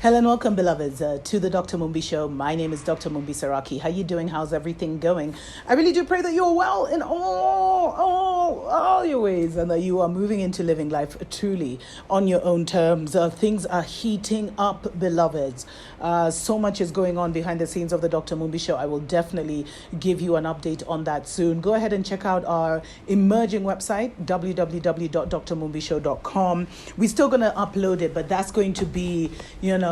Hello and welcome, beloveds, to the Dr. Mumbi Show. My name is Dr.MumbiSeraki. How you doing? How's everything going? I really do pray that you're well in all your ways and that you are moving into living life truly on your own terms. Things are heating up, beloveds. So much is going on behind the scenes of the Dr. Mumbi Show. I will definitely give you an update on that soon. Go ahead and check out our emerging website, www.drmumbishow.com. We're still going to upload it, but that's going to be,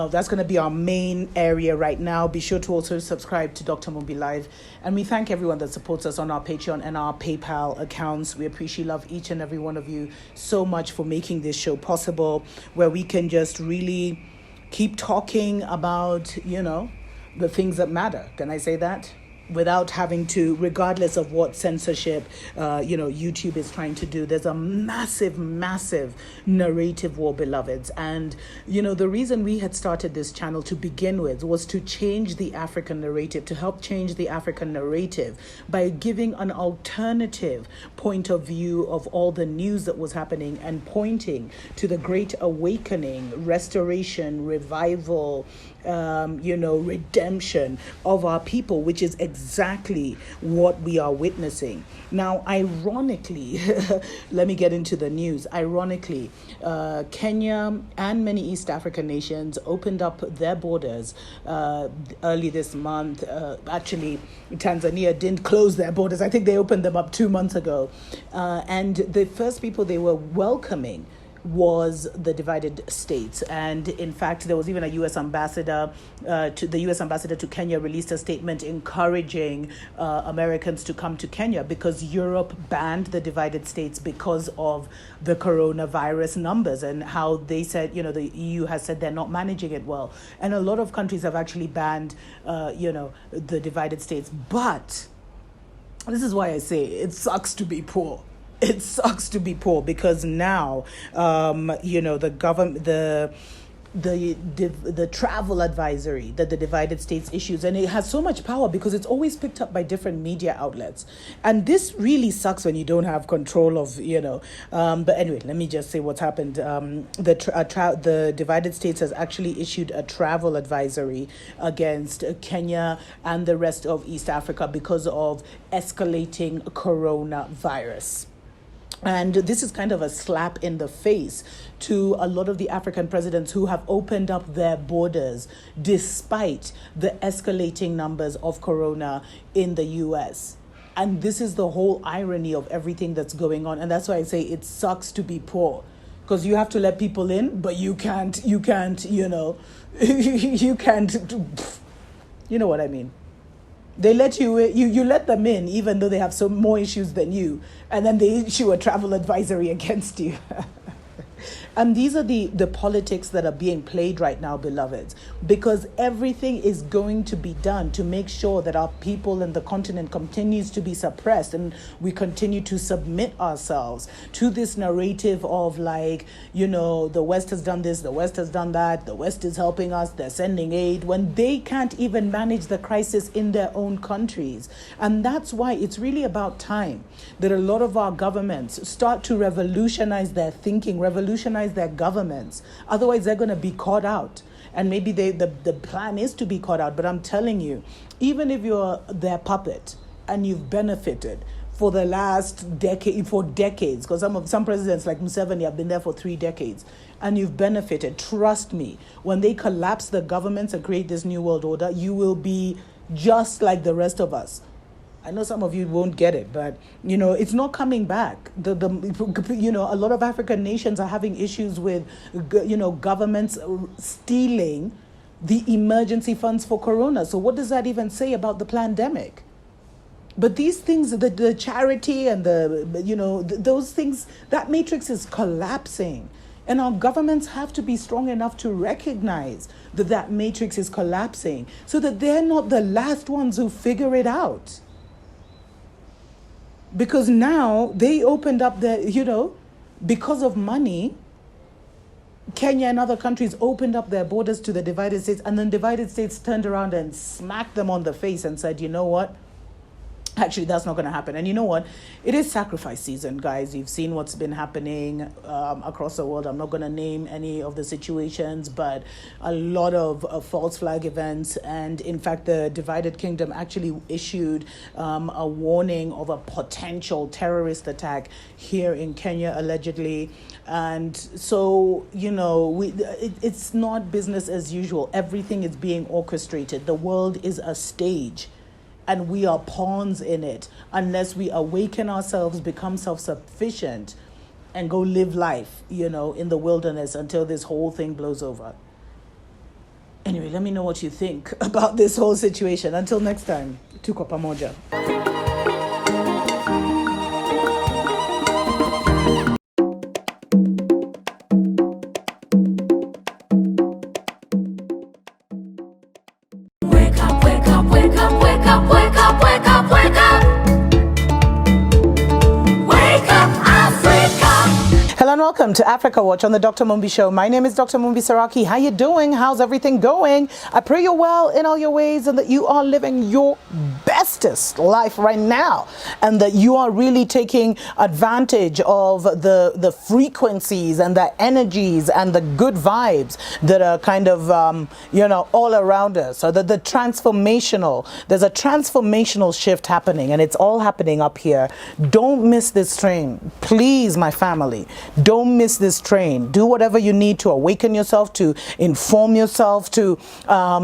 that's going to be our main area right now. Be sure to also subscribe to Dr. Mumbi Live. And we thank everyone that supports us on our Patreon and our PayPal accounts. We appreciate, love each and every one of you so much for making this show possible, where we can just really keep talking about, the things that matter. Can I say that? Without having to, regardless of what censorship, YouTube is trying to do. There's a massive narrative war, beloveds. And, the reason we had started this channel to begin with was to change the African narrative, to help change the African narrative by giving an alternative point of view of all the news that was happening and pointing to the great awakening, restoration, revival, redemption of our people, which is exactly what we are witnessing. Now, ironically, let me get into the news. Ironically, Kenya and many East African nations opened up their borders early this month. Actually, Tanzania didn't close their borders. I think they opened them up 2 months ago. And the first people they were welcoming was the divided states. And in fact, there was even a U.S. ambassador to Kenya released a statement encouraging Americans to come to Kenya because Europe banned the divided states because of the coronavirus numbers and how they said, the EU has said they're not managing it well. And a lot of countries have actually banned, the divided states. But this is why I say it sucks to be poor. It sucks to be poor because now, the government, the travel advisory that the divided states issues, and it has so much power because it's always picked up by different media outlets. And this really sucks when you don't have control of, but anyway, let me just say what's happened. The divided states has actually issued a travel advisory against Kenya and the rest of East Africa because of escalating coronavirus. And this is kind of a slap in the face to a lot of the African presidents who have opened up their borders despite the escalating numbers of corona in the US. And this is the whole irony of everything that's going on. And that's why I say it sucks to be poor. Because you have to let people in, but you can't, you can't, you can't, you know what I mean. They let you let them in, even though they have some more issues than you, and then they issue a travel advisory against you. And these are the politics that are being played right now, beloveds, because everything is going to be done to make sure that our people in the continent continues to be suppressed and we continue to submit ourselves to this narrative of the West has done this, the West has done that, the West is helping us, they're sending aid, when they can't even manage the crisis in their own countries. And that's why it's really about time that a lot of our governments start to revolutionize their thinking, revolutionize their governments. Otherwise, they're going to be caught out. And maybe the plan is to be caught out. But I'm telling you, even if you're their puppet and you've benefited for the last decades, because some presidents like Museveni have been there for 3 decades, and you've benefited, trust me, when they collapse the governments and create this new world order, you will be just like the rest of us. I know some of you won't get it, but, it's not coming back. A lot of African nations are having issues with, governments stealing the emergency funds for corona. So what does that even say about the pandemic? But these things, the charity and those things, that matrix is collapsing. And our governments have to be strong enough to recognize that matrix is collapsing so that they're not the last ones who figure it out. Because now they opened up because of money, Kenya and other countries opened up their borders to the divided states, and then divided states turned around and smacked them on the face and said, you know what? Actually, that's not going to happen. And you know what? It is sacrifice season, guys. You've seen what's been happening across the world. I'm not going to name any of the situations, but a lot of false flag events. And in fact, the divided kingdom actually issued a warning of a potential terrorist attack here in Kenya, allegedly. And so, you know, it's not business as usual. Everything is being orchestrated. The world is a stage, and we are pawns in it unless we awaken ourselves, become self-sufficient, and go live life, you know, in the wilderness until this whole thing blows over. Anyway, let me know what you think about this whole situation. Until next time, tuko pamoja. Hello and welcome to Africa Watch on the Dr. Mumbi Show. My name is Dr. MumbiSeraki. How you doing? How's everything going? I pray you're well in all your ways and that you are living your bestest life right now, and that you are really taking advantage of the frequencies and the energies and the good vibes that are kind of you know, all around us. So that there's a transformational shift happening, and it's all happening up here. Don't miss this train, please, my family. Don't miss this train. Do whatever you need to awaken yourself, to inform yourself, to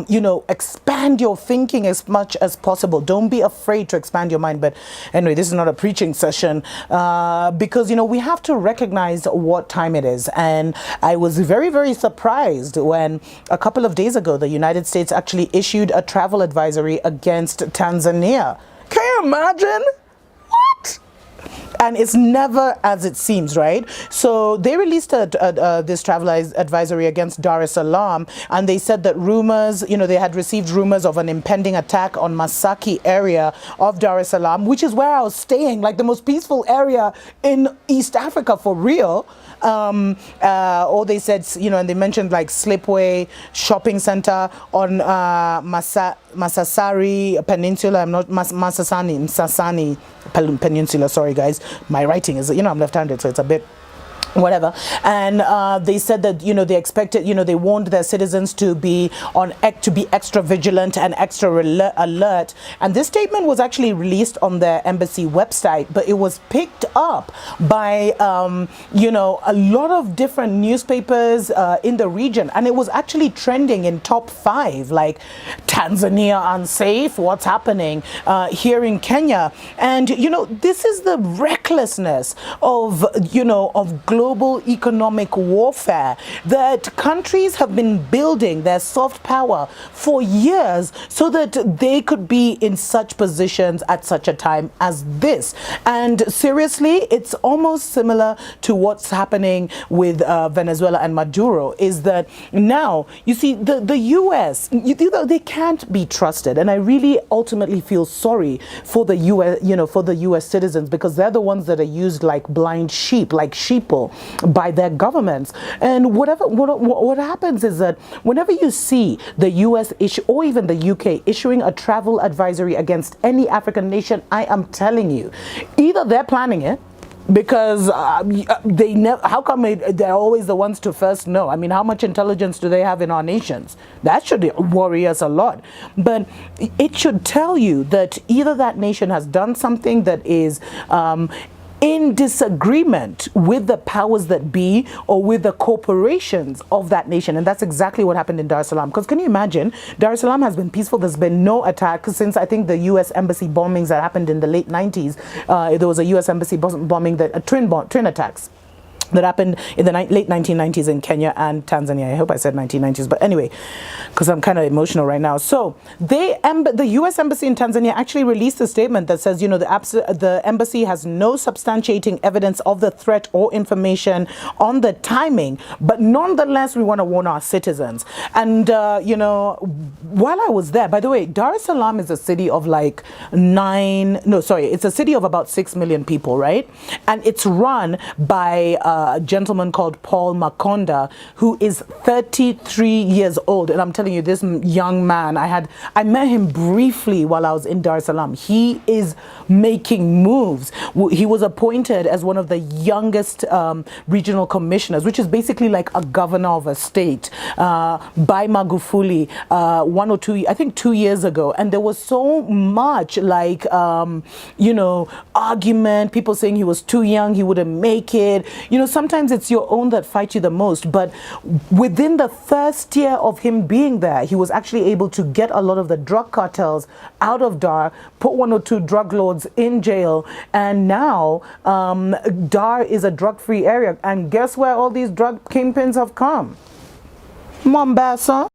you know, expand your thinking as much as possible. Don't be afraid to expand your mind. But anyway, this is not a preaching session because, you know, we have to recognize what time it is. And I was very, very surprised when a couple of days ago the United States actually issued a travel advisory against Tanzania. Can you imagine? What? And it's never as it seems, right? So they released this travel advisory against Dar es Salaam, and they said that rumors, you know, they had received rumors of an impending attack on Masaki area of Dar es Salaam, which is where I was staying, like the most peaceful area in East Africa for real. Or they said, you know, and they mentioned like Slipway Shopping Center on Masasari Peninsula. I'm not Masasani Peninsula. Sorry, guys. My writing is, you know, I'm left-handed, so it's a bit whatever. And they said that, you know, they expected, you know, they warned their citizens to be extra vigilant and extra alert. And this statement was actually released on their embassy website, but it was picked up by you know, a lot of different newspapers in the region, and it was actually trending in top 5, like Tanzania unsafe, what's happening here in Kenya. And you know, this is the recklessness of, you know, of global economic warfare, that countries have been building their soft power for years so that they could be in such positions at such a time as this. And seriously, it's almost similar to what's happening with Venezuela and Maduro, is that now, you see, the US, you know, they can't be trusted. And I really ultimately feel sorry for the US, you know, for the US citizens, because they're the ones that are used like blind sheep, like sheeple, by their governments. And what happens is that whenever you see the US issue, or even the UK issuing a travel advisory against any African nation, I am telling you, either they're planning it, because they never, how come they're always the ones to first know? I mean, how much intelligence do they have in our nations? That should worry us a lot. But it should tell you that either that nation has done something that is in disagreement with the powers that be, or with the corporations of that nation. And that's exactly what happened in Dar es Salaam. Because can you imagine, Dar es Salaam has been peaceful. There's been no attack since, I think, the US embassy bombings that happened in the late 90s. There was a US embassy bombing, twin attacks that happened in the late 1990s in Kenya and Tanzania. I hope I said 1990s, but anyway, because I'm kind of emotional right now. So the US embassy in Tanzania actually released a statement that says, you know, the embassy has no substantiating evidence of the threat or information on the timing, but nonetheless, we want to warn our citizens. And, you know, while I was there, by the way, Dar es Salaam is a city of like it's a city of about 6 million people, right? And it's run by a gentleman called Paul Makonda, who is 33 years old. And I'm telling you, this young man, I met him briefly while I was in Dar es Salaam. He is making moves. He was appointed as one of the youngest regional commissioners, which is basically like a governor of a state, by Magufuli 1 or 2, I think 2 years ago. And there was so much like, you know, argument, people saying he was too young, he wouldn't make it. You know, sometimes it's your own that fight you the most. But within the first year of him being there, he was actually able to get a lot of the drug cartels out of Dar, put 1 or 2 drug lords in jail, and now Dar is a drug-free area. And guess where all these drug kingpins have come? Mombasa.